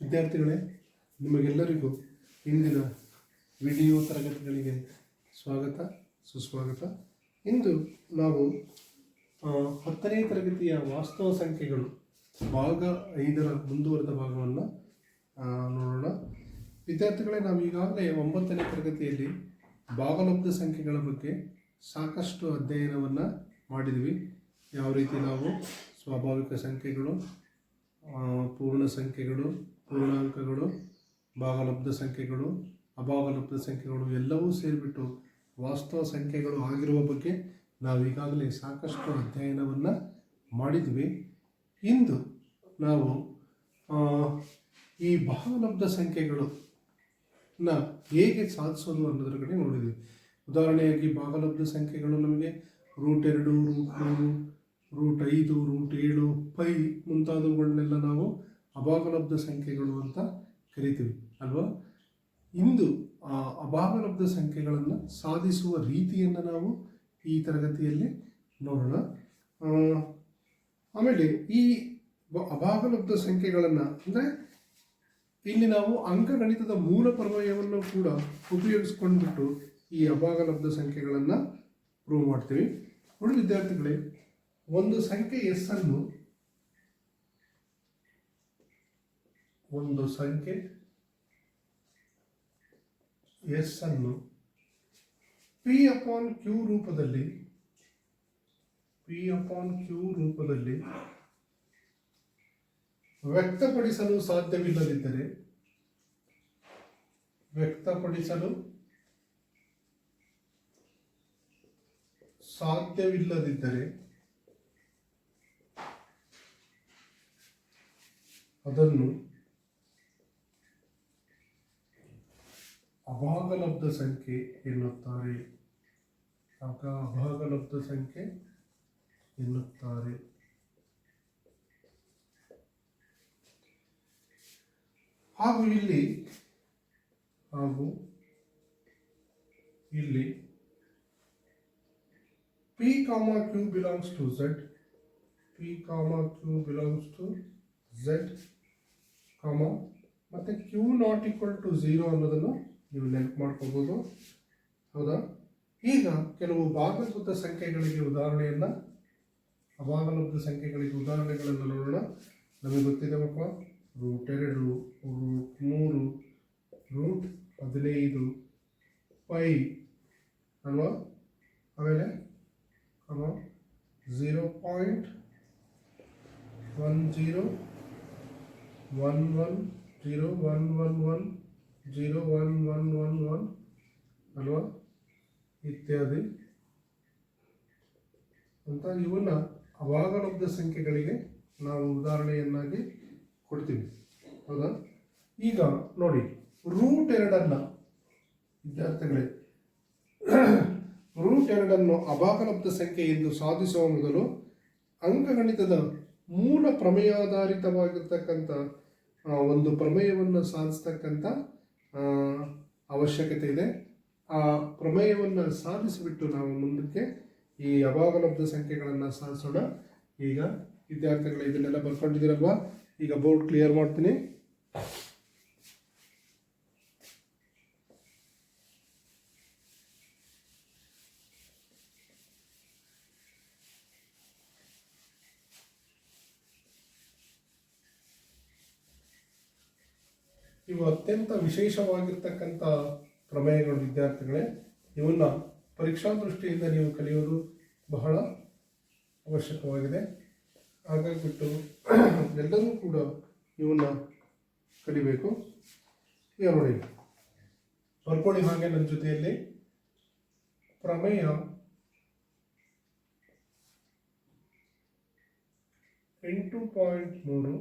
ವಿದ್ಯಾರ್ಥಿಗಳೇ, ನಿಮಗೆಲ್ಲರಿಗೂ ಇಂದಿನ ವಿಡಿಯೋ ತರಗತಿಗಳಿಗೆ ಸ್ವಾಗತ ಸುಸ್ವಾಗತ. ಇಂದು ನಾವು 10ನೇ ತರಗತಿಯ ವಾಸ್ತವ ಸಂಖ್ಯೆಗಳು ಭಾಗ 5ರ ಮುಂದುವರೆದ ಭಾಗವನ್ನು ನೋಡೋಣ. ವಿದ್ಯಾರ್ಥಿಗಳೇ, ನಾವು ಈಗಾಗಲೇ 9ನೇ ತರಗತಿಯಲ್ಲಿ ಭಾಗಲಬ್ಧ ಸಂಖ್ಯೆಗಳ ಬಗ್ಗೆ ಸಾಕಷ್ಟು ಅಧ್ಯಯನವನ್ನು ಮಾಡಿದ್ವಿ. ಯಾವ ರೀತಿ ನಾವು ಸ್ವಾಭಾವಿಕ ಸಂಖ್ಯೆಗಳು, ಪೂರ್ಣ ಸಂಖ್ಯೆಗಳು, ಪೂರ್ಣಾಂಕಗಳು, ಭಾಗಲಬ್ಧ ಸಂಖ್ಯೆಗಳು, ಅಭಾಗಲಬ್ಧ ಸಂಖ್ಯೆಗಳು ಎಲ್ಲವೂ ಸೇರಿಬಿಟ್ಟು ವಾಸ್ತವ ಸಂಖ್ಯೆಗಳು ಆಗಿರುವ ಬಗ್ಗೆ ನಾವು ಈಗಾಗಲೇ ಸಾಕಷ್ಟು ಅಧ್ಯಯನವನ್ನು ಮಾಡಿದ್ವಿ. ಇಂದು ನಾವು ಈ ಭಾಗಲಬ್ಧ ಸಂಖ್ಯೆಗಳನ್ನ ಹೇಗೆ ಸಾಧಿಸೋದು ಅನ್ನೋದ್ರ ಕಡೆ ನೋಡಿದ್ವಿ. ಉದಾಹರಣೆಯಾಗಿ ಭಾಗಲಬ್ಧ ಸಂಖ್ಯೆಗಳು ನಮಗೆ √2, √3, √5, √7, π ಮುಂತಾದವುಗಳನ್ನೆಲ್ಲ ನಾವು ಅಭಾಗಲಬ್ಧ ಸಂಖ್ಯೆಗಳು ಅಂತ ಕರಿತೀವಿ ಅಲ್ವಾ. ಇಂದು ಆ ಅಭಾಗಲಬ್ಧ ಸಂಖ್ಯೆಗಳನ್ನು ಸಾಧಿಸುವ ರೀತಿಯನ್ನು ನಾವು ಈ ತರಗತಿಯಲ್ಲಿ ನೋಡೋಣ. ಆಮೇಲೆ ಈ ಅಭಾಗಲಬ್ಧ ಸಂಖ್ಯೆಗಳನ್ನು ಅಂದರೆ ಇಲ್ಲಿ ನಾವು ಅಂಕಗಣಿತದ ಮೂಲ ಪ್ರಮೇಯವನ್ನು ಕೂಡ ಉಪಯೋಗಿಸ್ಕೊಂಡ್ಬಿಟ್ಟು ಈ ಅಭಾಗಲಬ್ಧ ಸಂಖ್ಯೆಗಳನ್ನು ಪ್ರೂವ್ ಮಾಡ್ತೀವಿ. ನೋಡಿ ವಿದ್ಯಾರ್ಥಿಗಳೇ, ಒಂದು ಸಂಖ್ಯೆ ಎಸ್ ಅನ್ನು P/Q ರೂಪದಲ್ಲಿ ವ್ಯಕ್ತಪಡಿಸಲು ಸಾಧ್ಯವಿಲ್ಲದಿದ್ದರೆ ಅದನ್ನು ಅಭಾಗಲಬ್ಧ ಸಂಖ್ಯೆ ಎನ್ನುತ್ತಾರೆ. ಹಾಗೂ ಇಲ್ಲಿ P/Q belongs to Z, ಮತ್ತು Q not equal to 0 ಅನ್ನೋದನ್ನು ನೀವು ನೆನಪು ಮಾಡ್ಕೋಬೋದು. ಹೌದಾ? ಈಗ ಕೆಲವು ಅಭಾಗಲಬ್ಧ ಸಂಖ್ಯೆಗಳಿಗೆ ಉದಾಹರಣೆಗಳನ್ನು ನೋಡೋಣ. ನಮಗೆ ಗೊತ್ತಿದೆ ಮಕ್ಕಳ, √2, √3, √15, π ಅಲ್ವಾ. ಆಮೇಲೆ 0.10, 11, 0.111, 0.1111 ಅಲ್ವಾ, ಇತ್ಯಾದಿ ಅಂತ ಇವನ್ನ ಅಭಾಗಲಬ್ಧ ಸಂಖ್ಯೆಗಳಿಗೆ ನಾವು ಉದಾಹರಣೆಯನ್ನಾಗಿ ಕೊಡ್ತೀವಿ. ಹೌದಾ? ಈಗ ನೋಡಿ, √2 ವಿದ್ಯಾರ್ಥಿಗಳೇ, √2 ಅಭಾಗಲಬ್ಧ ಸಂಖ್ಯೆ ಎಂದು ಸಾಧಿಸುವ ಮೊದಲು ಅಂಕಗಣಿತದ ಮೂಲ ಪ್ರಮೇಯಾಧಾರಿತವಾಗಿರ್ತಕ್ಕಂಥ ಒಂದು ಪ್ರಮೇಯವನ್ನು ಸಾಧಿಸ್ತಕ್ಕಂಥ ಅವಶ್ಯಕತೆ ಇದೆ. ಆ ಪ್ರಮೇಯವನ್ನು ಸಾಧಿಸಿಬಿಟ್ಟು ನಾವು ಮುಂದಕ್ಕೆ ಈ ಅಭಾಗಲಬ್ಧ ಸಂಖ್ಯೆಗಳನ್ನು ಸಾಧಿಸೋಣ. ಈಗ ವಿದ್ಯಾರ್ಥಿಗಳು ಇದನ್ನೆಲ್ಲ ಬರ್ಕೊಂಡಿದ್ದೀರಲ್ವಾ? ಈಗ ಬೋರ್ಡ್ ಕ್ಲಿಯರ್ ಮಾಡ್ತೀನಿ. ಇವು ಅತ್ಯಂತ ವಿಶೇಷವಾಗಿರ್ತಕ್ಕಂಥ ಪ್ರಮೇಯಗಳು ವಿದ್ಯಾರ್ಥಿಗಳೇ. ಇವನ್ನ ಪರೀಕ್ಷಾ ದೃಷ್ಟಿಯಿಂದ ನೀವು ಕಲಿಯೋದು ಬಹಳ ಅವಶ್ಯಕವಾಗಿದೆ. ಹಾಗಾಗಿಬಿಟ್ಟು ಎಲ್ಲರೂ ಕೂಡ ಇವನ್ನ ಕಲಿಬೇಕು. ಈಗ ನೋಡಿ, ಬರ್ಕೊಳ್ಳಿ ಹಾಗೆ ನನ್ನ ಜೊತೆಯಲ್ಲಿ. ಪ್ರಮೇಯ 8.3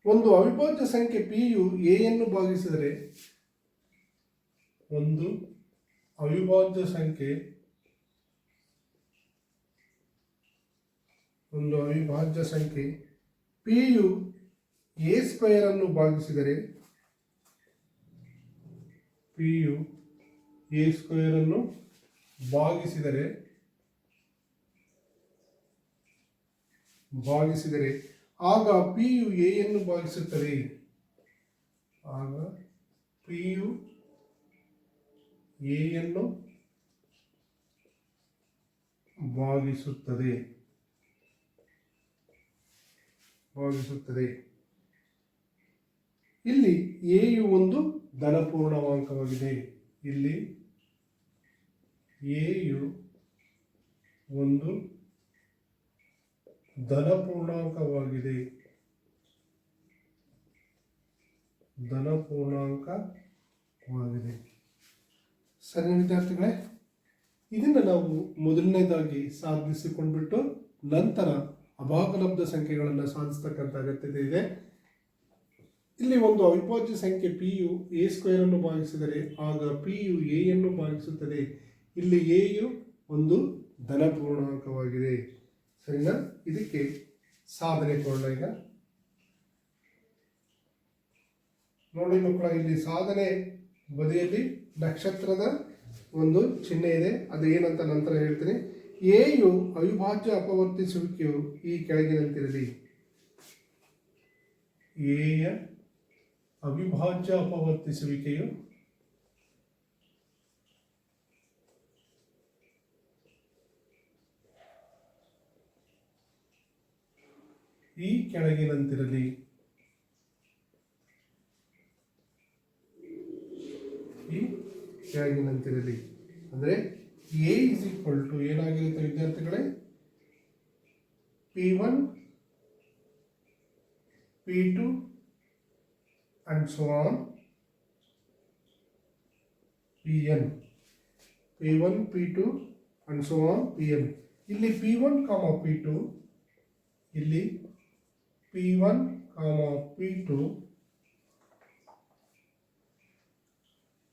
ಒಂದು ಅವಿಭಾಜ್ಯ ಸಂಖ್ಯೆ P ಯು A ಯನ್ನು ಭಾಗಿಸಿದರೆ ಒಂದು ಅವಿಭಾಜ್ಯ ಸಂಖ್ಯೆ P ಯು A² ಅನ್ನು ಭಾಗಿಸಿದರೆ ಭಾಗಿಸಿದರೆ ಆಗ ಪಿ ಯು ಎ ಯನ್ನು ಭಾಗಿಸುತ್ತದೆ. ಆಗ ಪಿ ಯು ಎ ಯನ್ನು ಭಾಗಿಸುತ್ತದೆ. ಇಲ್ಲಿ ಎ ಯು ಒಂದು ಧನಪೂರ್ಣಾಂಕವಾಗಿದೆ. ಇಲ್ಲಿ ಎ ಯು ಒಂದು ಧನಪೂರ್ಣಾಂಕವಾಗಿದೆ. ಸರಿ ವಿದ್ಯಾರ್ಥಿಗಳೇ, ಇದನ್ನು ನಾವು ಮೊದಲನೇದಾಗಿ ಸಾಧಿಸಿಕೊಂಡ್ಬಿಟ್ಟು ನಂತರ ಅಭಾಗಲಬ್ಧ ಸಂಖ್ಯೆಗಳನ್ನು ಸಾಧಿಸ್ತಕ್ಕಂಥ ಅಗತ್ಯತೆ ಇದೆ. ಇಲ್ಲಿ ಒಂದು ಅವಿಭಾಜ್ಯ ಸಂಖ್ಯೆ ಪಿ ಯು ಎ ಸ್ಕ್ವೇರ್ ಅನ್ನು ಭಾಗಿಸಿದರೆ ಆಗ ಪಿ ಯು ಎ ಯನ್ನು ಭಾಗಿಸುತ್ತದೆ. ಇಲ್ಲಿ ಎ ಯು ಒಂದು ಧನಪೂರ್ಣಾಂಕವಾಗಿದೆ. ಸರಿನಾ? ಇದಕ್ಕೆ ಸಾಧನೆ ಕೊಡೋಣ. ಈಗ ನೋಡಿ ಮಕ್ಕಳ, ಇಲ್ಲಿ ಸಾಧನೆ ಬದಿಯಲ್ಲಿ ನಕ್ಷತ್ರದ ಒಂದು ಚಿಹ್ನೆ ಇದೆ. ಅದು ಏನಂತ ನಂತರ ಹೇಳ್ತೀನಿ. ಎ ಯು ಅವಿಭಾಜ್ಯ ಅಪವರ್ತಿಸುವಿಕೆಯು ಈ ಕೆಳಗಿನಂತಿರಲಿ. ಎ ಯ ಅವಿಭಾಜ್ಯ ಅಪವರ್ತಿಸುವಿಕೆಯು ಈ ಕೆಳಗಿನಂತಿರಲಿ. ಅಂದರೆ ಎ ಇಸ್ ಈಕ್ವಲ್ ಟು ಏನಾಗಿರುತ್ತೆ ವಿದ್ಯಾರ್ಥಿಗಳೇ? P1 P2 and so on Pn. P1 P2 and so on Pn. ಇಲ್ಲಿ P1 P2, ಇಲ್ಲಿ P1 P2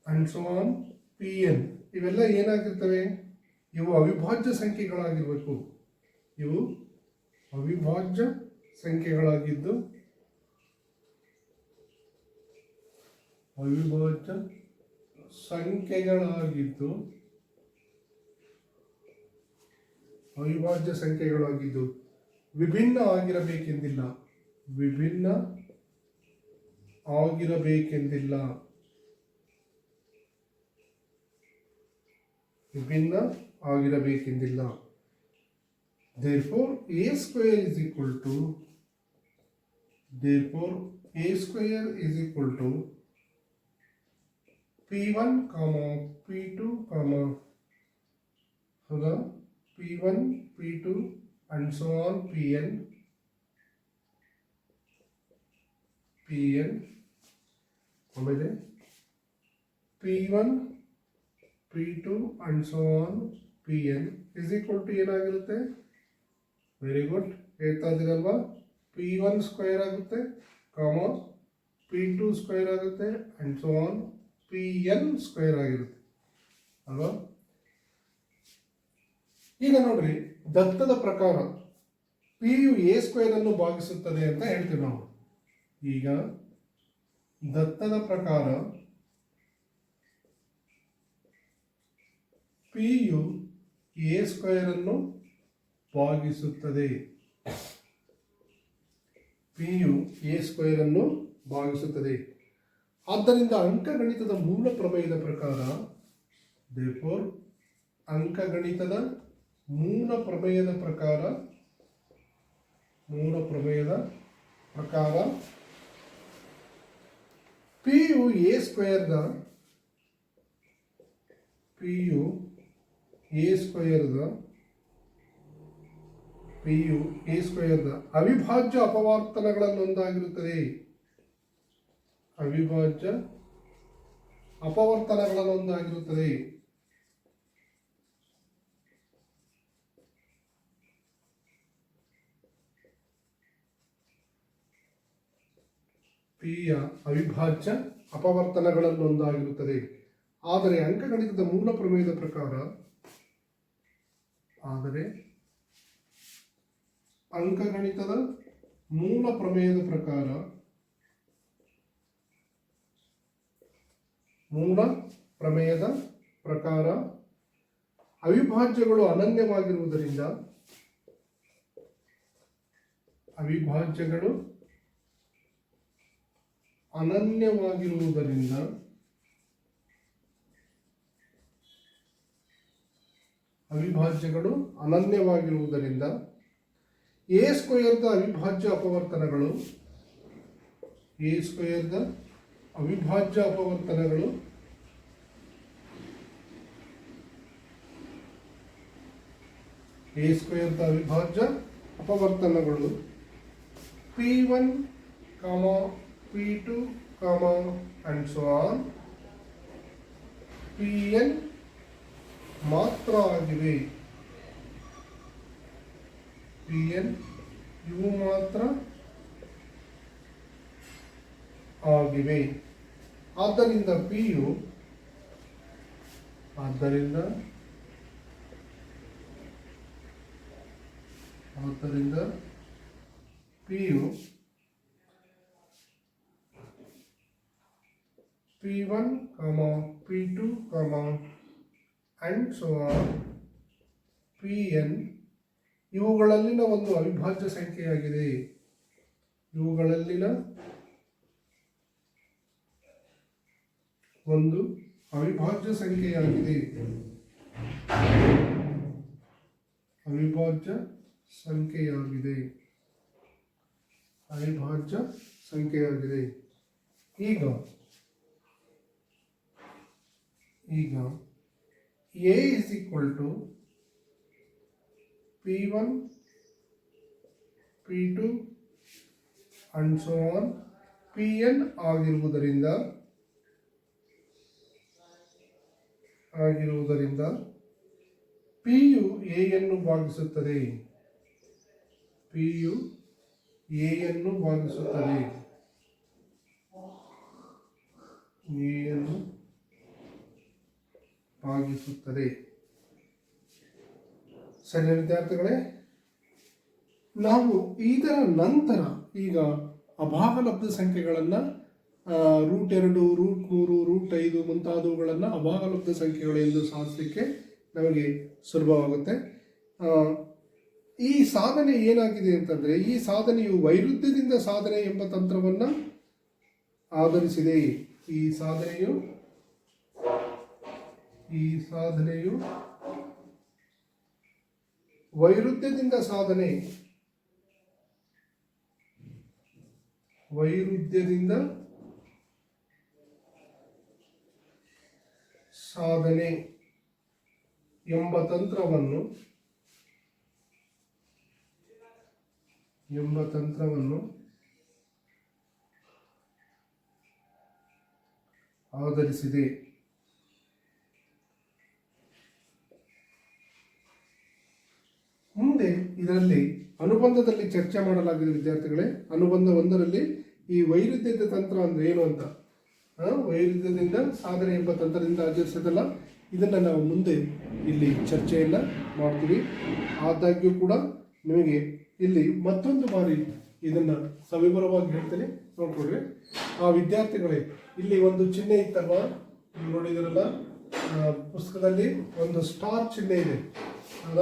and so on Pn. ಇವೆಲ್ಲ ಏನಾಗಿರ್ತವೆ? ಇವು ಅವಿಭಾಜ್ಯ ಸಂಖ್ಯೆಗಳಾಗಿರಬೇಕು. ಇವು ಅವಿಭಾಜ್ಯ ಸಂಖ್ಯೆಗಳಾಗಿದ್ದು ವಿಭಿನ್ನ ಆಗಿರಬೇಕೆಂದಿಲ್ಲ. Therefore, a square is equal to P1, P2, P1, P2 and so on Pn. ಆಮೇಲೆ P1, P2 and so on Pn is equal to ಏನಾಗಿರುತ್ತೆ? Very good, ಹೇಳ್ತಾ ಇದ್ದೀರಲ್ವಾ? P1 square ಆಗುತ್ತೆ, P2 ಸ್ಕ್ವೇರ್ ಆಗುತ್ತೆ and so on Pn square ಆಗಿರುತ್ತೆ ಅಲ್ವಾ? ಈಗ ನೋಡ್ರಿ, ದತ್ತದ ಪ್ರಕಾರ ಪಿ ಯು ಎ ಸ್ಕ್ವೇರ್ ಅನ್ನು ಭಾಗಿಸುತ್ತದೆ ಅಂತ ಹೇಳ್ತೀವಿ ನಾವು. ಈಗ ದತ್ತದ ಪ್ರಕಾರ ಪಿ ಯು ಎ ಸ್ಕ್ವೇರ್ ಅನ್ನು ಭಾಗಿಸುತ್ತದೆ. ಆದ್ದರಿಂದ ಅಂಕಗಣಿತದ ಮೂಲ ಪ್ರಮೇಯದ ಪ್ರಕಾರ ಪಿ ಯು ಎ ಸ್ಕ್ವೇರ್ದ ಅವಿಭಾಜ್ಯ ಅಪವರ್ತನಗಳಲ್ಲೊಂದಾಗಿರುತ್ತದೆ. ಪಿಯ ಅವಿಭಾಜ್ಯ ಅಪವರ್ತನಗಳಲ್ಲೊಂದಾಗಿರುತ್ತದೆ. ಆದರೆ ಅಂಕಗಣಿತದ ಮೂಲ ಪ್ರಮೇಯದ ಪ್ರಕಾರ ಅವಿಭಾಜ್ಯಗಳು ಅನನ್ಯವಾಗಿರುವುದರಿಂದ ಅವಿಭಾಜ್ಯಗಳು ಅನನ್ಯವಾಗಿರುವುದರಿಂದ ಎ ಸ್ಕ್ವೇರ್ದ ಅವಿಭಾಜ್ಯ ಅಪವರ್ತನಗಳು ಎ ಸ್ಕ್ವೇರ್ದ ಅವಿಭಾಜ್ಯ ಅಪವರ್ತನಗಳು P1, P2, and so on Pn ಮಾತ್ರ ಆಗಿವೆ. Pn ಇವು ಮಾತ್ರ ಆಗಿವೆ. ಆದ್ದರಿಂದ Pಯು P1, P2, and so on Pn ಇವುಗಳಲ್ಲಿನ ಒಂದು ಅವಿಭಾಜ್ಯ ಸಂಖ್ಯೆಯಾಗಿದೆ. ಅವಿಭಾಜ್ಯ ಸಂಖ್ಯೆಯಾಗಿದೆ. ಈಗ A is equal to P1, P2 and so on Pn ಆಗಿರುವುದರಿಂದ Pಯು A ಯನ್ನು ಭಾಗಿಸುತ್ತದೆ. ಸರಿ ವಿದ್ಯಾರ್ಥಿಗಳೇ, ನಾವು ಇದರ ನಂತರ ಈಗ ಅಭಾಗಲಬ್ಧ ಸಂಖ್ಯೆಗಳನ್ನು √2, √3, √5 ಮುಂತಾದವುಗಳನ್ನು ಅಭಾಗಲಬ್ಧ ಸಂಖ್ಯೆಗಳು ಎಂದು ಸಾಧಿಸಲಿಕ್ಕೆ ನಮಗೆ ಸುಲಭವಾಗುತ್ತೆ. ಈ ಸಾಧನೆ ಏನಾಗಿದೆ ಅಂತಂದರೆ, ಈ ಸಾಧನೆಯು ವೈರುಧ್ಯದಿಂದ ಸಾಧನೆ ಎಂಬ ತಂತ್ರವನ್ನು ಆಧರಿಸಿದೆ. ಈ ಸಾಧನೆಯು ವೈರುಧ್ಯದಿಂದ ಸಾಧನೆ ಎಂಬ ತಂತ್ರವನ್ನು ಆಧರಿಸಿದೆ. ಮುಂದೆ ಇದರಲ್ಲಿ ಅನುಬಂಧದಲ್ಲಿ ಚರ್ಚೆ ಮಾಡಲಾಗಿದೆ ವಿದ್ಯಾರ್ಥಿಗಳೇ. ಅನುಬಂಧ 1ರಲ್ಲಿ ಈ ವೈರುಧ್ಯದ ತಂತ್ರ ಅಂದ್ರೆ ಏನು ಅಂತ, ವೈರುಧ್ಯದಿಂದ ಸಾಧನೆ ಎಂಬ ತಂತ್ರದಿಂದ ಆಚರಿಸೋದಲ್ಲ, ಇದನ್ನು ನಾವು ಮುಂದೆ ಇಲ್ಲಿ ಚರ್ಚೆಯನ್ನು ಮಾಡ್ತೀವಿ. ಆದಾಗ್ಯೂ ಕೂಡ ನಿಮಗೆ ಇಲ್ಲಿ ಮತ್ತೊಂದು ಬಾರಿ ಇದನ್ನು ಸವಿವರವಾಗಿ ಹೇಳ್ತೇನೆ, ನೋಡ್ಕೊಡ್ರಿ. ಆ ವಿದ್ಯಾರ್ಥಿಗಳೇ, ಇಲ್ಲಿ ಒಂದು ಚಿಹ್ನೆ ಇತ್ತಲ್ವಾ, ನೀವು ನೋಡಿದಿರಲ್ಲ ಪುಸ್ತಕದಲ್ಲಿ ಒಂದು ಸ್ಟಾರ್ ಚಿಹ್ನೆ ಇದೆ ಅಲ್ಲ,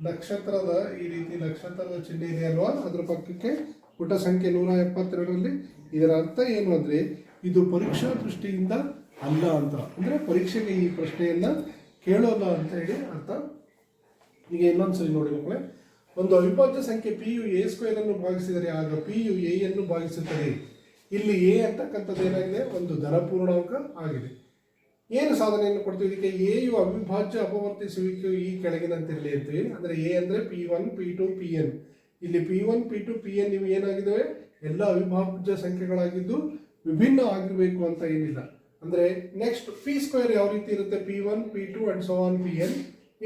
ನಕ್ಷತ್ರದ ಈ ರೀತಿ ನಕ್ಷತ್ರದ ಚಿಹ್ನೆ ಇದೆ ಅಲ್ವಾ, ಅದರ ಪಕ್ಕಕ್ಕೆ ಪುಟ ಸಂಖ್ಯೆ 172ರಲ್ಲಿ. ಇದರ ಅರ್ಥ ಏನು ಅಂದರೆ, ಇದು ಪರೀಕ್ಷಾ ದೃಷ್ಟಿಯಿಂದ ಅಲ್ಲ ಅಂತ, ಅಂದರೆ ಪರೀಕ್ಷೆಗೆ ಈ ಪ್ರಶ್ನೆಯನ್ನು ಕೇಳೋಲ್ಲ ಅಂತ ಹೇಳಿ ಅರ್ಥ. ಈಗ ಇನ್ನೊಂದ್ಸರಿ ನೋಡಿ ಮಕ್ಕಳೇ, ಒಂದು ಅವಿಭಾಜ್ಯ ಸಂಖ್ಯೆ Pಯು A ಸ್ಕ್ವೇರನ್ನು ಭಾಗಿಸಿದರೆ ಆಗ Pಯು A ಯನ್ನು ಭಾಗಿಸುತ್ತದೆ. ಇಲ್ಲಿ A ಅಂತಕ್ಕಂಥದ್ದು ಏನಾಗಿದೆ, ಒಂದು ಧನಪೂರ್ಣಾಂಕ ಆಗಿದೆ. ಏನು ಸಾಧನೆಯನ್ನು ಕೊಡ್ತೀವಿ ಇದಕ್ಕೆ? ಎಯು ಅವಿಭಾಜ್ಯ ಅಪವರ್ತಿಸುವಿಕೆಯು ಈ ಕೆಳಗಿನಂತಿರಲಿ ಅಂತೀವಿ. ಅಂದರೆ ಎ ಅಂದರೆ P1, P2, Pn. ಇಲ್ಲಿ P1, P2, Pn ಇವು ಏನಾಗಿದ್ದಾವೆ, ಎಲ್ಲ ಅವಿಭಾಜ್ಯ ಸಂಖ್ಯೆಗಳಾಗಿದ್ದು ವಿಭಿನ್ನ ಆಗಿರಬೇಕು ಅಂತ ಏನಿಲ್ಲ. ಅಂದರೆ ನೆಕ್ಸ್ಟ್ P ಸ್ಕ್ವೇರ್ ಯಾವ ರೀತಿ ಇರುತ್ತೆ, P1, P2 and so on Pn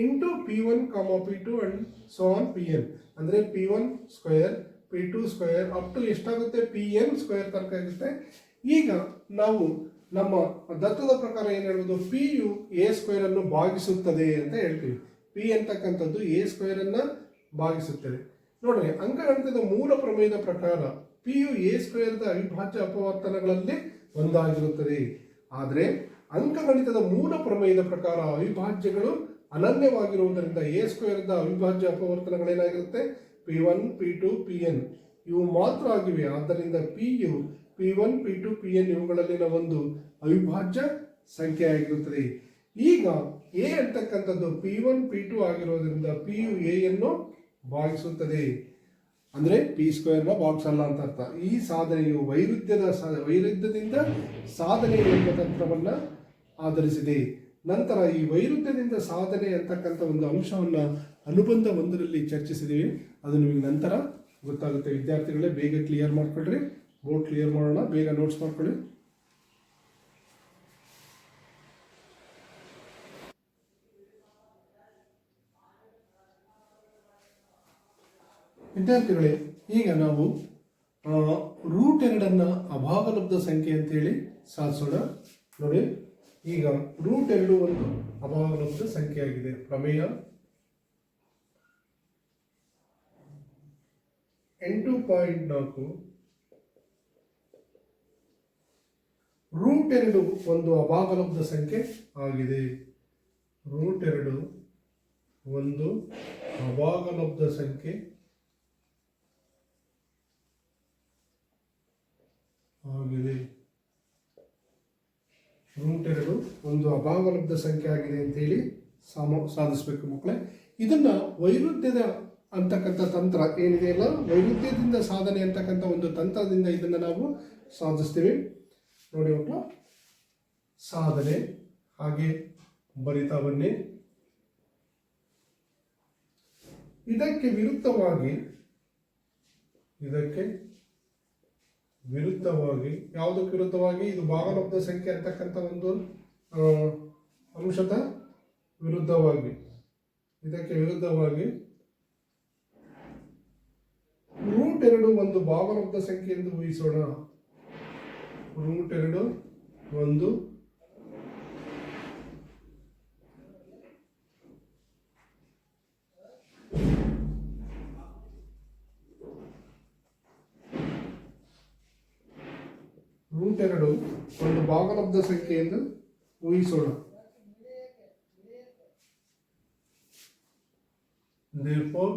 into P1, P2 and so on Pn. ಅಂದರೆ P1 square, P2 square up to ಎಷ್ಟಾಗುತ್ತೆ, Pn ಸ್ಕ್ವೇರ್ ತನಕ ಇರುತ್ತೆ. ಈಗ ನಾವು ನಮ್ಮ ದತ್ತದ ಪ್ರಕಾರ ಏನು ಹೇಳ್ಬೋದು, Pಯು A ಸ್ಕ್ವೇರ್ ಅನ್ನು ಭಾಗಿಸುತ್ತದೆ ಅಂತ ಹೇಳ್ತೀವಿ. P ಅಂತಕ್ಕಂಥದ್ದು A ಸ್ಕ್ವೇರ್ ಅನ್ನು ಭಾಗಿಸುತ್ತದೆ. ನೋಡ್ರಿ, ಅಂಕಗಣಿತದ ಮೂಲ ಪ್ರಮೇಯದ ಪ್ರಕಾರ Pಯು A ಸ್ಕ್ವೇರ್ದ ಅವಿಭಾಜ್ಯ ಅಪವರ್ತನಗಳಲ್ಲಿ ಒಂದಾಗಿರುತ್ತದೆ. ಆದರೆ ಅಂಕಗಣಿತದ ಮೂಲ ಪ್ರಮೇಯದ ಪ್ರಕಾರ ಅವಿಭಾಜ್ಯಗಳು ಅನನ್ಯವಾಗಿರುವುದರಿಂದ A ಸ್ಕ್ವೇರ್ದ ಅವಿಭಾಜ್ಯ ಅಪವರ್ತನಗಳೇನಾಗಿರುತ್ತೆ, P1, P2, Pn ಇವು ಮಾತ್ರ ಆಗಿವೆ. ಆದ್ದರಿಂದ P1, P2, Pn ಇವುಗಳಲ್ಲಿನ ಒಂದು ಅವಿಭಾಜ್ಯ ಸಂಖ್ಯೆ ಆಗಿರುತ್ತದೆ. ಈಗ ಎ ಅಂತಕ್ಕಂಥದ್ದು P1, P2 ಆಗಿರೋದ್ರಿಂದ P ಯು ಎ ಯನ್ನು ಭಾಗಿಸುತ್ತದೆ. ಅಂದರೆ P² ನ ಭಾಗಿಸಲ್ಲ ಅಂತ ಅರ್ಥ. ಈ ಸಾಧನೆಯು ವೈರುಧ್ಯದಿಂದ ಸಾಧನೆ ಎಂಬ ತಂತ್ರವನ್ನು ಆಧರಿಸಿದೆ. ನಂತರ ಈ ವೈರುಧ್ಯದಿಂದ ಸಾಧನೆ ಅಂತಕ್ಕಂಥ ಒಂದು ಅಂಶವನ್ನು ಅನುಬಂಧ ಒಂದರಲ್ಲಿ ಚರ್ಚಿಸಿದ್ದೀವಿ. ಅದು ನಿಮಗೆ ನಂತರ ಗೊತ್ತಾಗುತ್ತೆ. ವಿದ್ಯಾರ್ಥಿಗಳೇ ಬೇಗ ಕ್ಲಿಯರ್ ಮಾಡ್ಕೊಳ್ರಿ. ಬೋರ್ಡ್ ಕ್ಲಿಯರ್ ಮಾಡೋಣ, ಬೇಗ ನೋಟ್ಸ್ ಮಾಡ್ಕೊಳ್ಳಿ. ವಿದ್ಯಾರ್ಥಿಗಳೇ, ಈಗ ನಾವು √2 ಅಭಾಗಲಬ್ಧ ಸಂಖ್ಯೆ ಅಂತೇಳಿ ಸಾಧಿಸೋಣ. ನೋಡಿ, ಈಗ √2 ಒಂದು ಅಭಾಗಲಬ್ಧ ಸಂಖ್ಯೆ ಆಗಿದೆ. ಪ್ರಮೇಯ 8.4 √2 ಒಂದು ಅಭಾಗಲಬ್ಧ ಸಂಖ್ಯೆ ಆಗಿದೆ. √2 ಒಂದು ಅಭಾಗಲಬ್ಧ ಸಂಖ್ಯೆ ಆಗಿದೆ. √2 ಒಂದು ಅಭಾಗಲಬ್ಧ ಸಂಖ್ಯೆ ಆಗಿದೆ ಅಂತೇಳಿ ಸಾಧಿಸಬೇಕು ಮಕ್ಕಳೇ. ಇದನ್ನ ವೈರುಧ್ಯದ ಅಂತಕ್ಕಂಥ ತಂತ್ರ ಏನಿದೆಯಲ್ಲ, ವೈರುಧ್ಯದಿಂದ ಸಾಧನೆ ಅಂತಕ್ಕಂಥ ಒಂದು ತಂತ್ರದಿಂದ ಇದನ್ನು ನಾವು ಸಾಧಿಸ್ತೀವಿ. ನೋಡಿ ಮಕ್ಕಳು, ಸಾಧನೆ ಹಾಗೆ ಬರಿತಾ ಬನ್ನಿ. ಇದಕ್ಕೆ ವಿರುದ್ಧವಾಗಿ ಯಾವುದಕ್ಕೆ ವಿರುದ್ಧವಾಗಿ, ಇದು ಭಾಗಲಬ್ಧ ಸಂಖ್ಯೆ ಅಂತಕ್ಕಂಥ ಒಂದು ಅಂಶದ ವಿರುದ್ಧವಾಗಿ, ಇದಕ್ಕೆ ವಿರುದ್ಧವಾಗಿ √2 ಒಂದು ಭಾಗಲಬ್ಧ ಸಂಖ್ಯೆ ಎಂದು ಊಹಿಸೋಣ. √2 ಒಂದು ಭಾಗಲಬ್ಧ ಸಂಖ್ಯೆ ಎಂದು ಊಹಿಸೋಣ. Therefore,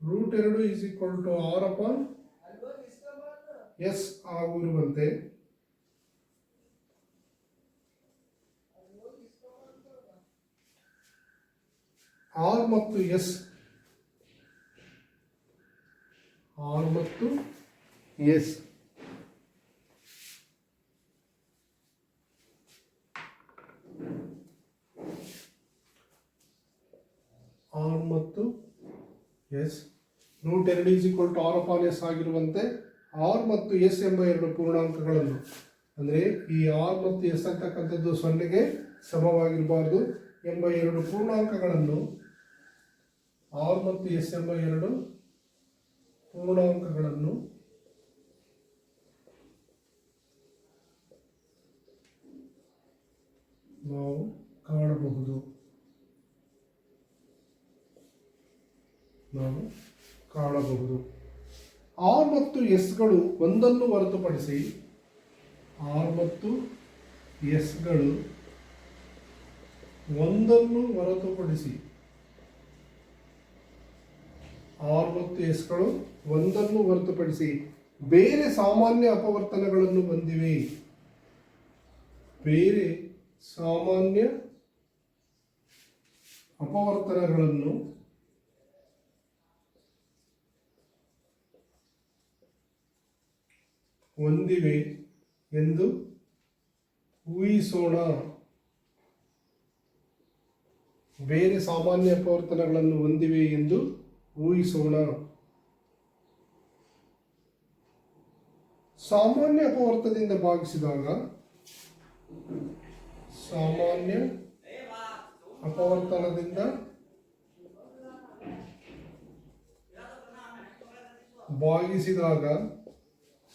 √2 is equal to R upon S ಆಗಿರುವಂತೆ R ಮತ್ತು S √2 is equal to R upon S ಆಗಿರುವಂತೆ R ಮತ್ತು S ಎಂಬ ಎರಡು ಪೂರ್ಣಾಂಕಗಳನ್ನು, ಅಂದರೆ ಈ R ಮತ್ತು S ಅಂತಕ್ಕಂಥದ್ದು 0ಗೆ ಸಮವಾಗಿರಬಾರ್ದು ಎಂಬ ಎರಡು ಪೂರ್ಣಾಂಕಗಳನ್ನು, R ಮತ್ತು S ಎಂಬ ಎರಡು ಪೂರ್ಣಾಂಕಗಳನ್ನು ನಾವು ಕಾಣಬಹುದು. R ಮತ್ತು S ಗಳು ಒಂದನ್ನು ಹೊರತುಪಡಿಸಿ R ಮತ್ತು S ಗಳು ಒಂದನ್ನು ಹೊರತುಪಡಿಸಿ ಬೇರೆ ಸಾಮಾನ್ಯ ಅಪವರ್ತನಗಳನ್ನು ಹೊಂದಿವೆ. ಬೇರೆ ಸಾಮಾನ್ಯ ಅಪವರ್ತನಗಳನ್ನು ಹೊಂದಿವೆ ಎಂದು ಊಹಿಸೋಣ. ಬೇರೆ ಸಾಮಾನ್ಯ ಅಪವರ್ತನಗಳನ್ನು ಹೊಂದಿವೆ ಎಂದು ಊಹಿಸೋಣ. ಸಾಮಾನ್ಯ ಅಪವರ್ತನದಿಂದ ಭಾಗಿಸಿದಾಗ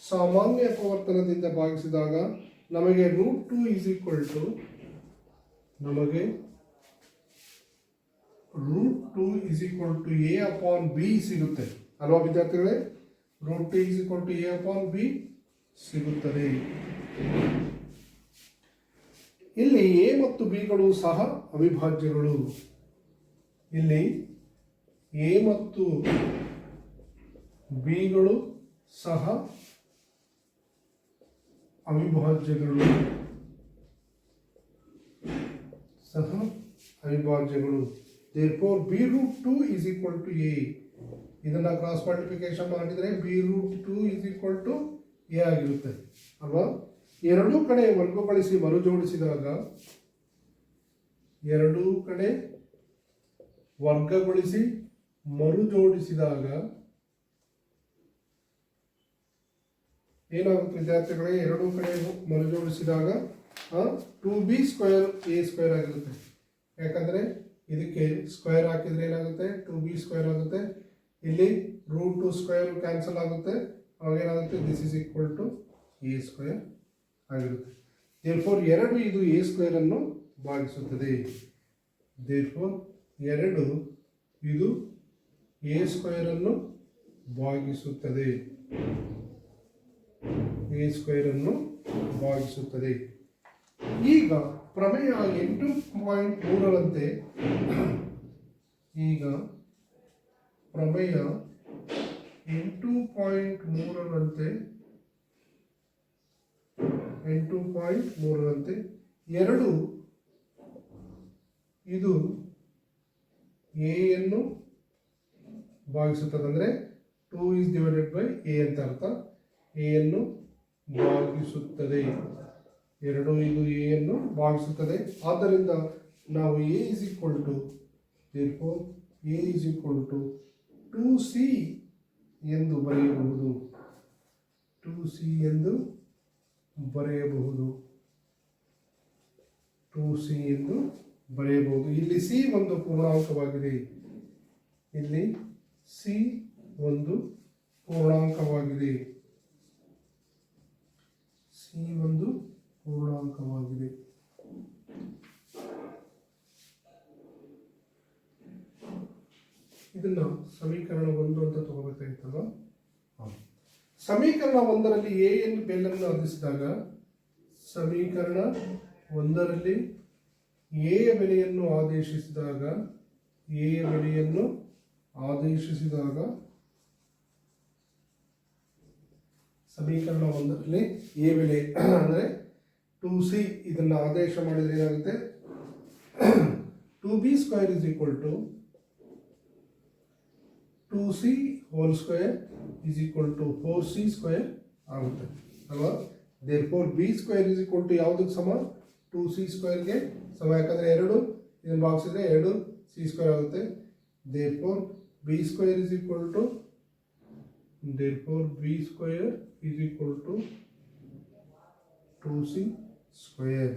ಸಾಮಾನ್ಯ ಅಪವರ್ತನದಿಂದ ಭಾಗಿಸಿದಾಗ ನಮಗೆ √2 is equal to A upon B ಸಿಗುತ್ತೆ ಅಲ್ವಾ ವಿದ್ಯಾರ್ಥಿಗಳೇ? √2 is equal to A upon B ಸಿಗುತ್ತದೆ. ಇಲ್ಲಿ A ಮತ್ತು B ಗಳು ಸಹ ಅವಿಭಾಜ್ಯಗಳು. ಇಲ್ಲಿ A ಮತ್ತು ಬಿಗಳು ಸಹ ಅವಿಭಾಜ್ಯಗಳು therefore b root 2 is equal to a. ಇದನ್ನ ಕ್ರಾಸ್ ಮಲ್ಟಿಪ್ಲಿಕೇಶನ್ ಮಾಡಿದರೆ b root 2 is equal to a ಆಗಿರುತ್ತೆ ಅಲ್ವಾ. ಎರಡೂ ಕಡೆ ವರ್ಗಗೊಳಿಸಿ ಮರುಜೋಡಿಸಿದಾಗ ಏನಾಗುತ್ತೆ ವಿದ್ಯಾರ್ಥಿಗಳೇ, ಎರಡೂ ಕಡೆ ಮರುಜೋಡಿಸಿದಾಗ 2b ಸ್ಕ್ವೇರ್ a ಸ್ಕ್ವೇರ್ ಆಗಿರುತ್ತೆ. ಯಾಕಂದರೆ ಇದಕ್ಕೆ ಸ್ಕ್ವೇರ್ ಹಾಕಿದರೆ ಏನಾಗುತ್ತೆ, 2b ಸ್ಕ್ವೇರ್ ಆಗುತ್ತೆ. ಇಲ್ಲಿ ರೂಟ್ 2 ಸ್ಕ್ವೇರ್ ಕ್ಯಾನ್ಸಲ್ ಆಗುತ್ತೆ, ಅವಾಗೇನಾಗುತ್ತೆ, this is equal to a square ಆಗಿರುತ್ತೆ. ದೇರ್ಫೋರ್ 2 ಇದು a ಸ್ಕ್ವೇರ್ ಅನ್ನು ಭಾಗಿಸುತ್ತದೆ. ದೇರ್ಫೋರ್ 2 ಇದು a ಸ್ಕ್ವೇರ್ ಅನ್ನು ಭಾಗಿಸುತ್ತದೆ. ಈಗ ಪ್ರಮೇಯ 8.3ರಂತೆ ಎರಡು ಇದು ಎ ಯನ್ನು ಭಾಗಿಸುತ್ತದೆ. ಅಂದರೆ 2 is divided by a ಅಂತ ಅರ್ಥ. ಎ ಯನ್ನು ಭಾಗಿಸುತ್ತದೆ. 2 ಇದು ಎ ಯನ್ನು ಭಾಗಿಸುತ್ತದೆ. ಆದ್ದರಿಂದ ನಾವು a is equal to, therefore a is equal to 2c ಎಂದು ಬರೆಯಬಹುದು. 2c ಎಂದು ಬರೆಯಬಹುದು. ಇಲ್ಲಿ c ಒಂದು ಪೂರ್ಣಾಂಕವಾಗಿದೆ. ಇದನ್ನ ಸಮೀಕರಣ 1 ಅಂತ ತಗೋಬೇಕಾಯ್ತಲ್ಲ. ಸಮೀಕರಣ 1ರಲ್ಲಿ ಎ ಯನ್ನು ಬೆಲೆಯನ್ನು ಆದೇಶಿಸಿದಾಗ, ಸಮೀಕರಣ 1ರಲ್ಲಿ ಎ ಯ ಬೆಲೆಯನ್ನು ಆದೇಶಿಸಿದಾಗ ಸಮೀಕರಣ 1ರಲ್ಲಿ ಎ ಬೆಲೆ ಅಂದರೆ 2c ಇದನ್ನು ಆದೇಶ ಮಾಡಿದರೆ ಏನಾಗುತ್ತೆ, 2b square is equal to 2c whole square is equal to 4c square ಆಗುತ್ತೆ ಅಲ್ವಾ. Therefore B square is equal to ಯಾವುದಕ್ಕೆ ಸಮ, 2c ಸ್ಕ್ವೇರ್ಗೆ ಸಮ. ಯಾಕಂದರೆ 2 ಇದನ್ನು ಭಾಗಿಸಿದ್ರೆ 2c ಸ್ಕ್ವೇರ್ ಆಗುತ್ತೆ. Therefore B square is equal to 2c square.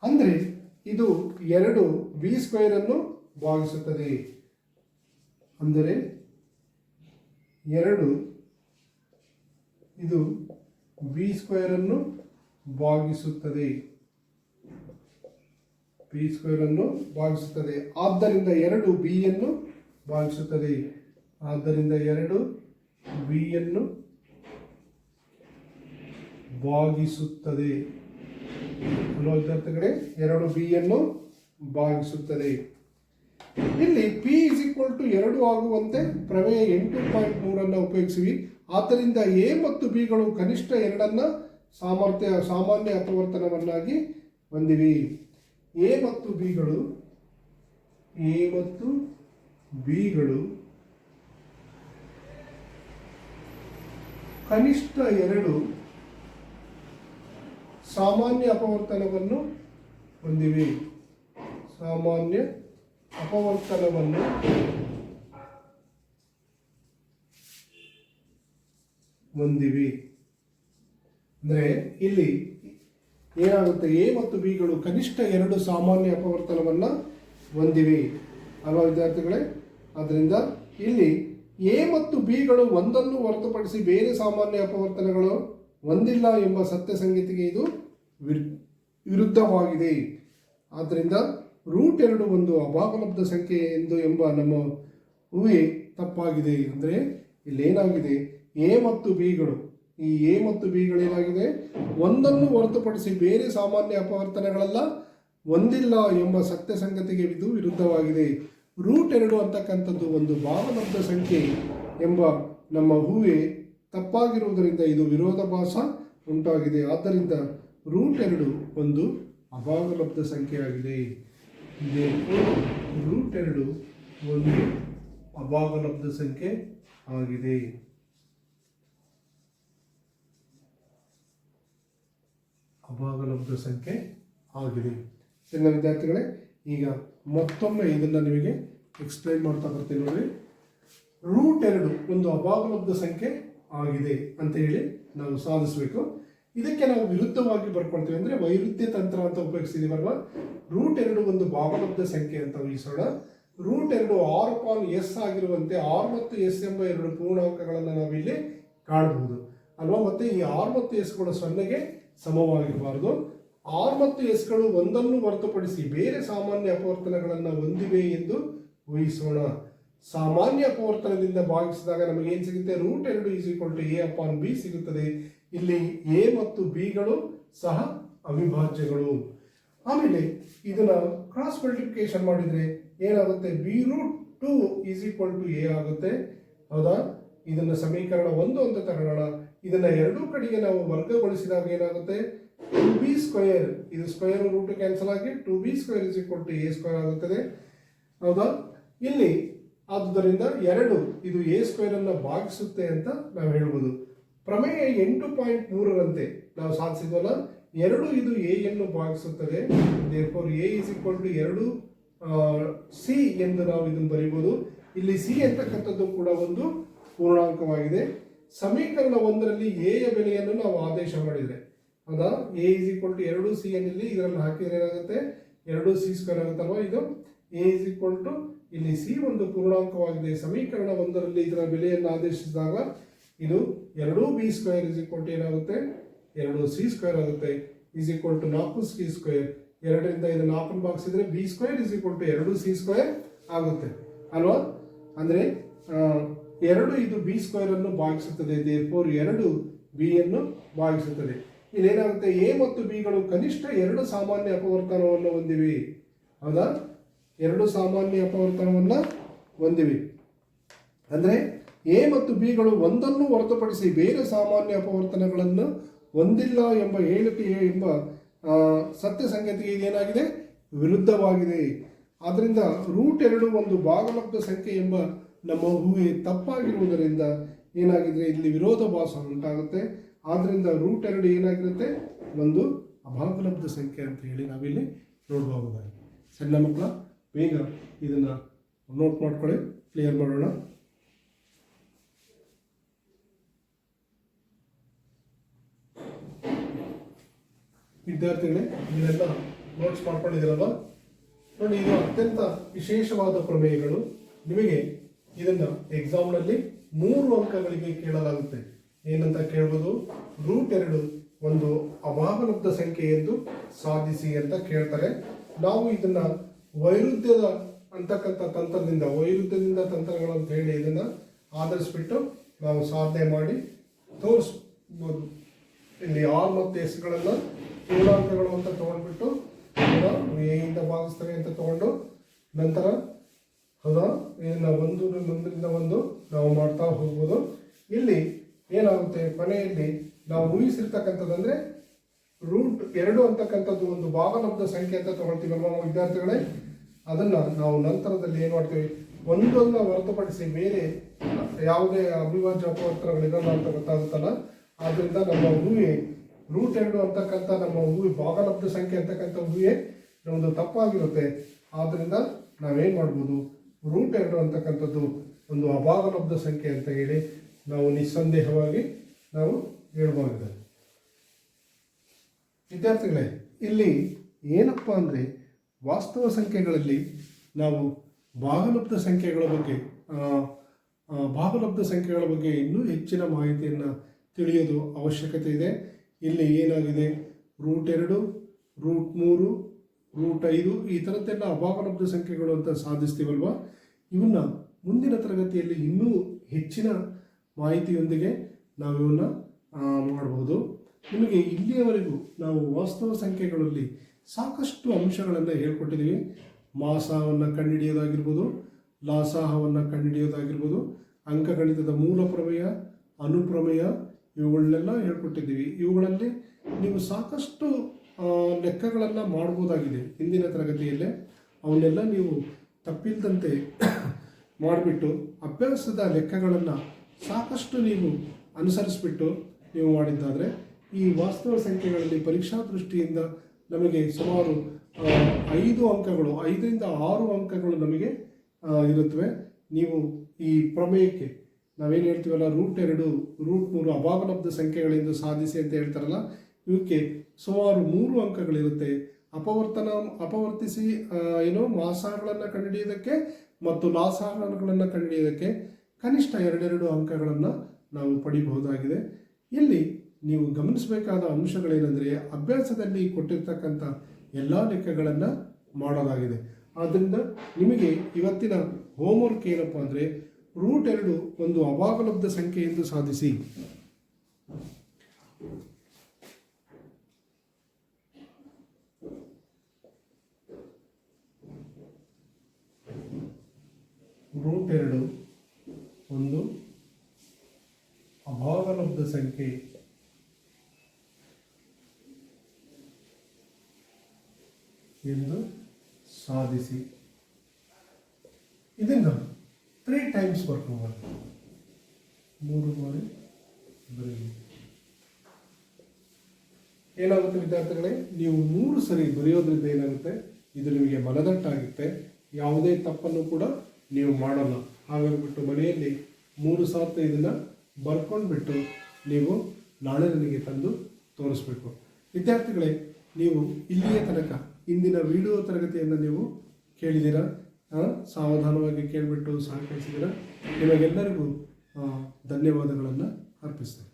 ಅಂದರೆ ಇದು 2 ಬಿ ಸ್ಕ್ವೇರ್ ಅನ್ನು ಭಾಗಿಸುತ್ತದೆ. ಅಂದರೆ 2 ಇದು ಬಿ ಸ್ಕ್ವೇರ್ ಅನ್ನು ಭಾಗಿಸುತ್ತದೆ. ಆದ್ದರಿಂದ 2 ಬಿ ಯನ್ನು ಭಾಗಿಸುತ್ತದೆ. ಆದ್ದರಿಂದ 2 ಬಿ ಯನ್ನು ಭಾಗಿಸುತ್ತದೆ ಅಲ್ವಾ ವಿದ್ಯಾರ್ಥಿಗಳೇ. 2 ಬಿ ಯನ್ನು ಭಾಗಿಸುತ್ತದೆ. ಇಲ್ಲಿ p is equal to 2 ಆಗುವಂತೆ ಪ್ರಮೇಯ 8.3 ಉಪಯೋಗಿಸಿವಿ. ಆದ್ದರಿಂದ ಎ ಮತ್ತು ಬಿಗಳು ಕನಿಷ್ಠ 2 ಸಾಮಾನ್ಯ ಅಪವರ್ತನವನ್ನಾಗಿ ಹೊಂದಿವಿ. ಎ ಮತ್ತು ಬಿಗಳು ಕನಿಷ್ಠ 2 ಸಾಮಾನ್ಯ ಅಪವರ್ತನವನ್ನು ಹೊಂದಿವೆ. ಅಂದರೆ ಇಲ್ಲಿ ಏನಾಗುತ್ತೆ, ಎ ಮತ್ತು ಬಿಗಳು ಕನಿಷ್ಠ 2 ಸಾಮಾನ್ಯ ಅಪವರ್ತನವನ್ನು ಹೊಂದಿವೆ ಅಲ್ವಾ ವಿದ್ಯಾರ್ಥಿಗಳೇ. ಆದ್ದರಿಂದ ಇಲ್ಲಿ ಎ ಮತ್ತು ಬಿಗಳು ಒಂದನ್ನು ಹೊರತುಪಡಿಸಿ ಬೇರೆ ಸಾಮಾನ್ಯ ಅಪವರ್ತನಗಳು ಹೊಂದಿಲ್ಲ ಎಂಬ ಸತ್ಯ ಸಂಗತಿಗೆ ಇದು ವಿರುದ್ಧವಾಗಿದೆ. ಆದ್ದರಿಂದ ರೂಟ್ 2 ಒಂದು ಅಭಾಗಲಬ್ಧ ಸಂಖ್ಯೆ ಎಂಬ ನಮ್ಮ ಊಹೆ ತಪ್ಪಾಗಿದೆ. ಅಂದರೆ ಇಲ್ಲೇನಾಗಿದೆ, ಎ ಮತ್ತು ಬಿಗಳೇನಾಗಿದೆ, ಒಂದನ್ನು ಹೊರತುಪಡಿಸಿ ಬೇರೆ ಸಾಮಾನ್ಯ ಅಪವರ್ತನಗಳೆಲ್ಲ ಹೊಂದಿಲ್ಲ ಎಂಬ ಸತ್ಯ ಸಂಗತಿಗೆ ಇದು ವಿರುದ್ಧವಾಗಿದೆ. √2 ಅಂತಕ್ಕಂಥದ್ದು ಒಂದು ಭಾವಲಬ್ಧ ಸಂಖ್ಯೆ ಎಂಬ ನಮ್ಮ ಊಹೆ ತಪ್ಪಾಗಿರುವುದರಿಂದ ಇದು ವಿರೋಧಾಭಾಸ ಉಂಟಾಗಿದೆ. ಆದ್ದರಿಂದ √2 ಒಂದು ಅಭಾಗಲಬ್ಧ ಸಂಖ್ಯೆಯಾಗಿದೆ. √2 ಒಂದು ಅಭಾಗಲಬ್ಧ ಸಂಖ್ಯೆ ಆಗಿದೆ. ಅಭಾಗಲಬ್ಧ ಸಂಖ್ಯೆ ಆಗಿದೆ. ಸರಿನಾ ವಿದ್ಯಾರ್ಥಿಗಳೇ, ಈಗ ಮತ್ತೊಮ್ಮೆ ಇದನ್ನು ನಿಮಗೆ ಎಕ್ಸ್ಪ್ಲೈನ್ ಮಾಡ್ತಾ ಬರ್ತೀನಿ ನೋಡಿ. √2 ಒಂದು ಅಭಾಗಲಬ್ಧ ಸಂಖ್ಯೆ ಆಗಿದೆ ಅಂತ ಹೇಳಿ ನಾವು ಸಾಧಿಸಬೇಕು. ಇದಕ್ಕೆ ನಾವು ವಿರುದ್ಧವಾಗಿ ಬರ್ಕೊಳ್ತೀವಿ, ಅಂದರೆ ವೈರುಧ್ಯ ತಂತ್ರ ಅಂತ ಉಪಯೋಗಿಸಿದೀವಲ್ವ. √2 ಒಂದು ಭಾಗಲಬ್ಧ ಸಂಖ್ಯೆ ಅಂತ ಊಹಿಸೋಣ. √2 r/s ಆಗಿರುವಂತೆ r ಮತ್ತು s ಎಂಬ ಎರಡು ಪೂರ್ಣಾಂಕಗಳನ್ನು ನಾವಿಲ್ಲಿ ಕಾಣಬಹುದು ಅಲ್ವಾ. ಮತ್ತೆ ಈ r ಮತ್ತು s ಗಳು 0ಗೆ ಸಮವಾಗಿರಬಾರದು. r ಮತ್ತು s ಗಳು ಒಂದನ್ನು ಹೊರತುಪಡಿಸಿ ಬೇರೆ ಸಾಮಾನ್ಯ ಅಪವರ್ತನಗಳನ್ನು ಹೊಂದಿವೆ ಎಂದು ಊಹಿಸೋಣ. ಸಾಮಾನ್ಯ ಅಪವರ್ತನದಿಂದ ಭಾಗಿಸಿದಾಗ ನಮಗೆ ಏನು ಸಿಗುತ್ತೆ? √2 a/b ಸಿಗುತ್ತದೆ. ಇಲ್ಲಿ a ಮತ್ತು b ಗಳು ಸಹ ಅವಿಭಾಜ್ಯಗಳು. ಆಮೇಲೆ ಇದನ್ನ ಕ್ರಾಸ್ ಮಲ್ಟಿಪ್ಲಿಕೇಶನ್ ಮಾಡಿದ್ರೆ ಏನಾಗುತ್ತೆ? b√2 a ಆಗುತ್ತೆ. ಹೌದಾ? ಇದನ್ನ ಸಮೀಕರಣ 1 ಅಂತ ತಗೊಳ್ಳೋಣ. ಇದನ್ನ ಎರಡೂ ಕಡೆಗೆ ನಾವು ವರ್ಗಗೊಳಿಸಿದಾಗ ಏನಾಗುತ್ತೆ? 2b², ಇದು ಸ್ಕ್ವೇರ್ ರೂಟ್ ಕ್ಯಾನ್ಸಲ್ ಆಗಿ 2b² a² ಆಗುತ್ತದೆ. ಹೌದಾ? ಇಲ್ಲಿ ಆದುದರಿಂದ 2 ಇದು a² ಅನ್ನು ಭಾಗಿಸುತ್ತೆ ಅಂತ ನಾವು ಹೇಳ್ಬೋದು. ಪ್ರಮೇಯ 8.3ರಂತೆ ನಾವು ಸಾಧಿಸಿದ್ವಲ್ಲ, 2 ಇದು a ಯನ್ನು ಭಾಗಿಸುತ್ತದೆ. therefore a = 2c ಎಂದು ನಾವು ಇದನ್ನು ಬರೀಬಹುದು. ಇಲ್ಲಿ c ಅಂತಕ್ಕಂಥದ್ದು ಕೂಡ ಒಂದು ಪೂರ್ಣಾಂಕವಾಗಿದೆ. ಸಮೀಕರಣ 1ರಲ್ಲಿ a ಯ ಬೆಲೆಯನ್ನು ನಾವು ಆದೇಶ ಮಾಡಿದರೆ, ಹೌದಾ, a = 2c ಎನ್ನಲ್ಲಿ ಇದರಲ್ಲಿ ಹಾಕಿದ್ರೆ ಏನಾಗುತ್ತೆ? 2c² ಆಗುತ್ತಲ್ವಾ. ಇದು a ಇಲ್ಲಿ c ಒಂದು ಪೂರ್ಣಾಂಕವಾಗಿದೆ. ಸಮೀಕರಣ 1ರಲ್ಲಿ ಇದರ ಬೆಲೆಯನ್ನು ಆದೇಶಿಸಿದಾಗ ಇದು 2b² ಏನಾಗುತ್ತೆ? 2c² ಆಗುತ್ತೆ. = 4c². 2ರಿಂದ ಇದು 4 ಭಾಗಿಸಿದ್ರೆ b² = 2c² ಆಗುತ್ತೆ ಅಲ್ವಾ. ಅಂದರೆ 2 ಇದು b² ಅನ್ನು ಭಾಗಿಸುತ್ತದೆ. therefore 2 b ಯನ್ನು ಭಾಗಿಸುತ್ತದೆ. ಇಲ್ಲಿ ಏನಾಗುತ್ತೆ? a ಮತ್ತು b ಗಳು ಕನಿಷ್ಠ 2 ಸಾಮಾನ್ಯ ಅಪವರ್ತನವನ್ನು ಹೊಂದಿವೆ. ಹೌದಾ? 2 ಸಾಮಾನ್ಯ ಅಪವರ್ತನವನ್ನು ಹೊಂದಿವೆ. ಅಂದರೆ a ಮತ್ತು b ಗಳು ಒಂದನ್ನು ಹೊರತುಪಡಿಸಿ ಬೇರೆ ಸಾಮಾನ್ಯ ಅಪವರ್ತನಗಳನ್ನು ಹೊಂದಿಲ್ಲ ಎಂಬ ಹೇಳಿಕೆ ಎಂಬ ಸತ್ಯ ಸಂಗತಿಗೆ ಇದೇನಾಗಿದೆ? ವಿರುದ್ಧವಾಗಿದೆ. ಆದ್ದರಿಂದ √2 ಒಂದು ಭಾಗಲಬ್ಧ ಸಂಖ್ಯೆ ಎಂಬ ನಮ್ಮ ಊಹೆ ತಪ್ಪಾಗಿರುವುದರಿಂದ ಏನಾಗಿದೆ? ಇಲ್ಲಿ ವಿರೋಧಾಭಾಸ ಉಂಟಾಗುತ್ತೆ. ಆದ್ದರಿಂದ √2 ಏನಾಗಿರುತ್ತೆ? ಒಂದು ಅಭಾಗಲಬ್ಧ ಸಂಖ್ಯೆ ಅಂತ ಹೇಳಿ ನಾವಿಲ್ಲಿ ನೋಡಬಹುದಾಗಿದೆ. ಸಣ್ಣ ಮಕ್ಕಳ, ಬೇಗ ಇದನ್ನು ನೋಟ್ ಮಾಡ್ಕೊಳ್ಳಿ, ಕ್ಲಿಯರ್ ಮಾಡೋಣ. ವಿದ್ಯಾರ್ಥಿಗಳೇ, ಇದನ್ನೆಲ್ಲ ನೋಟ್ಸ್ ಮಾಡ್ಕೊಂಡಿದ್ದೀರಲ್ಲ ನೋಡಿ. ಇದು ಅತ್ಯಂತ ವಿಶೇಷವಾದ ಪ್ರಮೇಯಗಳು. ನಿಮಗೆ ಇದನ್ನ ಎಕ್ಸಾಮ್ನಲ್ಲಿ 3 ಅಂಕಗಳಿಗೆ ಕೇಳಲಾಗುತ್ತೆ. ಏನಂತ ಕೇಳ್ಬೋದು? √2 ಒಂದು ಅಭಾಗಲಬ್ಧ ಸಂಖ್ಯೆ ಎಂದು ಸಾಧಿಸಿ ಅಂತ ಕೇಳ್ತಾರೆ. ನಾವು ಇದನ್ನ ವೈರುಧ್ಯದ ಅಂತಕ್ಕಂಥ ವೈರುಧ್ಯದಿಂದ ತಂತ್ರಗಳಂತ ಹೇಳಿ ಇದನ್ನ ಆಧರಿಸ್ಬಿಟ್ಟು ನಾವು ಸಾಧನೆ ಮಾಡಿ ತೋರಿಸ್ಬೋದು. ಇಲ್ಲಿ r ಮತ್ತು s ಗಳನ್ನು ಪೂರ್ಣಾಂಕಗಳು ಅಂತ ತಗೊಂಡ್ಬಿಟ್ಟು a ಇಂದ ಭಾಗಿಸ್ತವೆ ಅಂತ ತಗೊಂಡು ನಂತರ, ಹೌದಾ, ಇದನ್ನ ಒಂದರಿಂದ ಒಂದು ನಾವು ಮಾಡ್ತಾ ಹೋಗ್ಬೋದು. ಇಲ್ಲಿ ಏನಾಗುತ್ತೆ? ಕೊನೆಯಲ್ಲಿ ನಾವು ಊಹಿಸಿರ್ತಕ್ಕಂಥದ್ದಂದ್ರೆ √2 ಅಂತಕ್ಕಂಥದ್ದು ಒಂದು ಭಾಗಲಬ್ಧ ಸಂಖ್ಯೆ ಅಂತ ತಗೊಳ್ತೀವಲ್ವ ವಿದ್ಯಾರ್ಥಿಗಳೇ. ಅದನ್ನ ನಾವು ನಂತರದಲ್ಲಿ ಏನು ಮಾಡ್ತೀವಿ? ಒಂದೊಂದನ್ನ ಹೊರತುಪಡಿಸಿ ಬೇರೆ ಯಾವುದೇ ಅವಿಭಾಜ್ಯ ಅಪವರ್ತನಗಳಿರಲ್ಲ ಅಂತ ಗೊತ್ತಾಗುತ್ತಲ್ಲ. ಆದ್ದರಿಂದ ನಮ್ಮ ಊಹೆ √2 ಅಂತಕ್ಕಂಥ ನಮ್ಮ ಊಹೆ ಭಾಗಲಬ್ಧ ಸಂಖ್ಯೆ ಅಂತಕ್ಕಂಥ ಊಹೆ ನಮ್ಮದು ತಪ್ಪಾಗಿರುತ್ತೆ. ಆದ್ದರಿಂದ ನಾವೇನು ಮಾಡ್ಬೋದು? √2 ಅಂತಕ್ಕಂಥದ್ದು ಒಂದು ಅಭಾಗಲಬ್ಧ ಸಂಖ್ಯೆ ಅಂತ ಹೇಳಿ ನಾವು ನಿಸ್ಸಂದೇಹವಾಗಿ ನಾವು ಹೇಳ್ಬೋದಿದೆ. ವಿದ್ಯಾರ್ಥಿಗಳೇ, ಇಲ್ಲಿ ಏನಪ್ಪ ಅಂದರೆ ವಾಸ್ತವ ಸಂಖ್ಯೆಗಳಲ್ಲಿ ನಾವು ಭಾಗಲಬ್ಧ ಸಂಖ್ಯೆಗಳ ಬಗ್ಗೆ ಇನ್ನೂ ಹೆಚ್ಚಿನ ಮಾಹಿತಿಯನ್ನು ತಿಳಿಯೋದು ಅವಶ್ಯಕತೆ ಇದೆ. ಇಲ್ಲಿ ಏನಾಗಿದೆ? √2, √3, √5 ಈ ಥರದ್ದೆಲ್ಲ ಅಭಾಗಲಬ್ಧ ಸಂಖ್ಯೆಗಳು ಅಂತ ಸಾಧಿಸ್ತೀವಲ್ವ. ಇವನ್ನ ಮುಂದಿನ ತರಗತಿಯಲ್ಲಿ ಇನ್ನೂ ಹೆಚ್ಚಿನ ಮಾಹಿತಿಯೊಂದಿಗೆ ನಾವು ಇವನ್ನ ಮಾಡಬಹುದು. ನಿಮಗೆ ಇಲ್ಲಿಯವರೆಗೂ ನಾವು ವಾಸ್ತವ ಸಂಖ್ಯೆಗಳಲ್ಲಿ ಸಾಕಷ್ಟು ಅಂಶಗಳನ್ನು ಹೇಳ್ಕೊಟ್ಟಿದ್ದೀವಿ. ಮಾಸಾವನ್ನು ಕಂಡುಹಿಡಿಯೋದಾಗಿರ್ಬೋದು, ಲಾಸಾಹವನ್ನು ಕಂಡುಹಿಡಿಯೋದಾಗಿರ್ಬೋದು, ಅಂಕಗಣಿತದ ಮೂಲ ಪ್ರಮೇಯ, ಅನುಪ್ರಮೇಯ ಇವುಗಳನ್ನೆಲ್ಲ ಹೇಳ್ಕೊಟ್ಟಿದ್ದೀವಿ. ಇವುಗಳಲ್ಲಿ ನೀವು ಸಾಕಷ್ಟು ಲೆಕ್ಕಗಳನ್ನು ಮಾಡ್ಬೋದಾಗಿದೆ ಹಿಂದಿನ ತರಗತಿಯಲ್ಲೇ. ಅವನ್ನೆಲ್ಲ ನೀವು ತಪ್ಪಿಲ್ಲದಂತೆ ಮಾಡಿಬಿಟ್ಟು ಅಭ್ಯಾಸದ ಲೆಕ್ಕಗಳನ್ನು ಸಾಕಷ್ಟು ನೀವು ಅನುಸರಿಸಿಬಿಟ್ಟು ನೀವು ಮಾಡಿದ್ದಾದರೆ ಈ ವಾಸ್ತವ ಸಂಖ್ಯೆಗಳಲ್ಲಿ ಪರೀಕ್ಷಾ ದೃಷ್ಟಿಯಿಂದ ನಮಗೆ ಸುಮಾರು 5 ಅಂಕಗಳು, 5ರಿಂದ 6 ಅಂಕಗಳು ನಮಗೆ ಇರುತ್ತವೆ. ನೀವು ಈ ಪ್ರಮೇಯಕ್ಕೆ ನಾವೇನು ಹೇಳ್ತೀವಲ್ಲ, √2, √3 ಅಭಾಗಲಬ್ಧ ಸಂಖ್ಯೆಗಳಿಂದ ಸಾಧಿಸಿ ಅಂತ ಹೇಳ್ತಾರಲ್ಲ, ಇವಕ್ಕೆ ಸುಮಾರು 3 ಅಂಕಗಳಿರುತ್ತೆ. ಅಪವರ್ತಿಸಿ ಮಾಸಾಗಳನ್ನು ಕಂಡುಹಿಡಿಯೋದಕ್ಕೆ ಮತ್ತು ಲಾಸಾಗಳನ್ನು ಕಂಡುಹಿಡಿಯೋದಕ್ಕೆ ಕನಿಷ್ಠ 2 ಅಂಕಗಳನ್ನು ನಾವು ಪಡಿಬಹುದಾಗಿದೆ. ಇಲ್ಲಿ ನೀವು ಗಮನಿಸಬೇಕಾದ ಅಂಶಗಳೇನೆಂದರೆ, ಅಭ್ಯಾಸದಲ್ಲಿ ಕೊಟ್ಟಿರ್ತಕ್ಕಂಥ ಎಲ್ಲ ಲೆಕ್ಕಗಳನ್ನು ಮಾಡೋದಾಗಿದೆ. ಆದ್ದರಿಂದ ನಿಮಗೆ ಇವತ್ತಿನ ಹೋಮ್ವರ್ಕ್ ಏನಪ್ಪ ಅಂದರೆ, √2 ಒಂದು ಅಭಾಗಲಬ್ಧ ಸಂಖ್ಯೆ ಎಂದು ಸಾಧಿಸಿ. √2 ಒಂದು ಅಭಾಗಲಬ್ಧ ಸಂಖ್ಯೆ ಎಂದು ಸಾಧಿಸಿ. ಇದನ್ನು 3 ಟೈಮ್ಸ್ ಬರ್ಕೋಬೋದು, 3 ಬಾರಿ ಬರೀ. ಏನಾಗುತ್ತೆ ವಿದ್ಯಾರ್ಥಿಗಳೇ, ನೀವು 3 ಸರಿ ಬರೆಯೋದ್ರಿಂದ ಏನಾಗುತ್ತೆ, ಇದು ನಿಮಗೆ ಮನದಟ್ಟಾಗುತ್ತೆ. ಯಾವುದೇ ತಪ್ಪನ್ನು ಕೂಡ ನೀವು ಮಾಡಲ್ಲ. ಹಾಗಾಗಿಬಿಟ್ಟು ಮನೆಯಲ್ಲಿ 3 ಸಾರ್ಥ ಇದನ್ನು ಬರ್ಕೊಂಡ್ಬಿಟ್ಟು ನೀವು ನಾಳೆ ನನಗೆ ತಂದು ತೋರಿಸ್ಬೇಕು. ವಿದ್ಯಾರ್ಥಿಗಳೇ, ನೀವು ಇಲ್ಲಿಯ ತನಕ ಇಂದಿನ ವಿಡಿಯೋ ತರಗತಿಯನ್ನು ನೀವು ಕೇಳಿದ್ದೀರಾ, ಸಾವಧಾನವಾಗಿ ಕೇಳಿಬಿಟ್ಟು ಸಹಕರಿಸಿದ್ದೀರಾ. ನಿಮಗೆಲ್ಲರಿಗೂ ಧನ್ಯವಾದಗಳನ್ನು ಅರ್ಪಿಸ್ತೇನೆ.